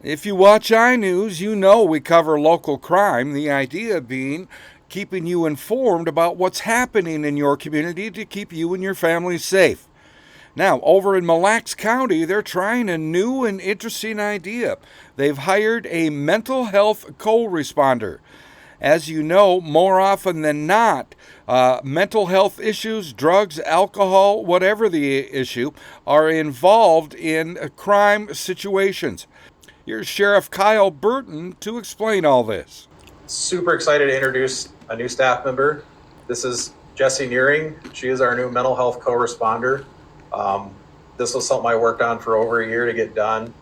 If you watch iNewZ, you know we cover local crime, the idea being keeping you informed about what's happening in your community to keep you and your family safe. Now, over in Mille Lacs County, they're trying a new and interesting idea. They've hired a mental health co-responder. As you know, more often than not, mental health issues, drugs, alcohol, whatever the issue, are involved in crime situations. Here's Sheriff Kyle Burton to explain all this. Super excited to introduce a new staff member. This is Jessie Nearing. She is our new mental health co-responder. This was something I worked on for over a year to get done.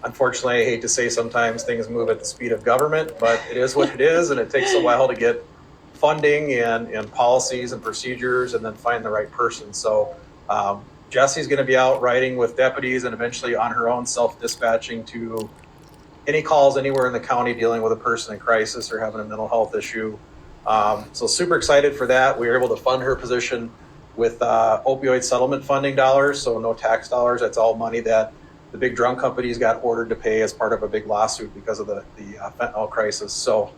Unfortunately, I hate to say sometimes things move at the speed of government, but it is what it is, and it takes a while to get funding and policies and procedures and then find the right person. So Jessie's going to be out riding with deputies and eventually on her own self-dispatching to any calls anywhere in the county dealing with a person in crisis or having a mental health issue. So super excited for that. We were able to fund her position with opioid settlement funding dollars, so no tax dollars. That's all money that the big drug companies got ordered to pay as part of a big lawsuit because of the fentanyl crisis. So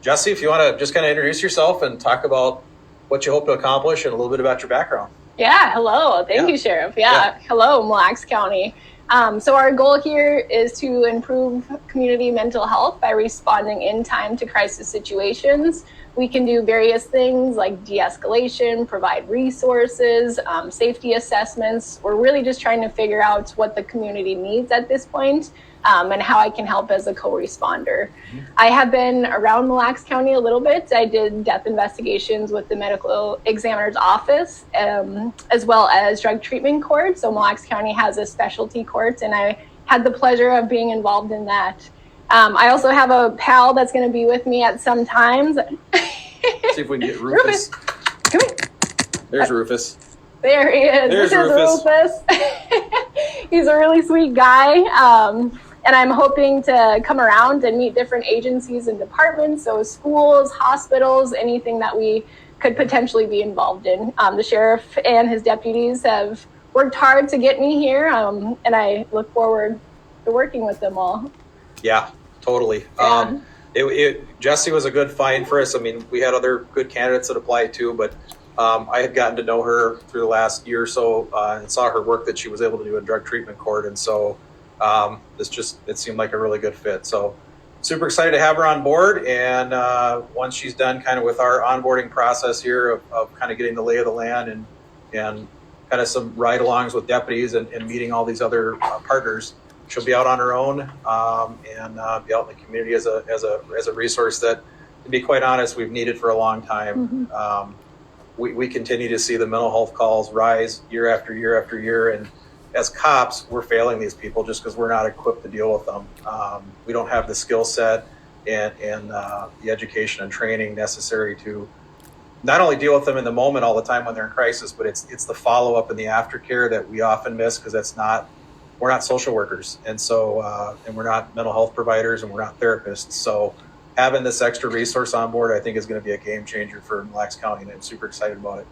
Jessie, if you want to just kind of introduce yourself and talk about what you hope to accomplish and a little bit about your background. Yeah, hello. Thank you, Sheriff. Hello, Mille Lacs County. So our goal here is to improve community mental health by responding in time to crisis situations. We can do various things like de-escalation, provide resources, safety assessments. We're really just trying to figure out what the community needs at this point, and how I can help as a co-responder. Mm-hmm. I have been around Mille Lacs County a little bit. I did death investigations with the medical examiner's office, as well as drug treatment court. So Mille Lacs County has a specialty court, and I had the pleasure of being involved in that. I also have a pal that's going to be with me at some times. See if we can get Rufus. Come here. There's Rufus. There he is. There's this Rufus. is Rufus. He's a really sweet guy. And I'm hoping to come around and meet different agencies and departments, so schools, hospitals, anything that we could potentially be involved in. The sheriff and his deputies have worked hard to get me here, and I look forward to working with them all. Yeah, totally. Yeah. Jessie was a good find for us. I mean, we had other good candidates that applied too, but I had gotten to know her through the last year or so and saw her work that she was able to do in drug treatment court. And so it seemed like a really good fit. So super excited to have her on board. And once she's done kind of with our onboarding process here of kind of getting the lay of the land and kind of some ride-alongs with deputies and meeting all these other partners, she'll be out on her own and be out in the community as a resource that, to be quite honest, we've needed for a long time. Mm-hmm. We continue to see the mental health calls rise year after year after year, and as cops, we're failing these people just because we're not equipped to deal with them. We don't have the skill set and the education and training necessary to not only deal with them in the moment all the time when they're in crisis, but it's the follow-up and the aftercare that we often miss because we're not social workers, and so and we're not mental health providers, and we're not therapists. So having this extra resource on board, I think, is going to be a game changer for Mille Lacs County, and I'm super excited about it.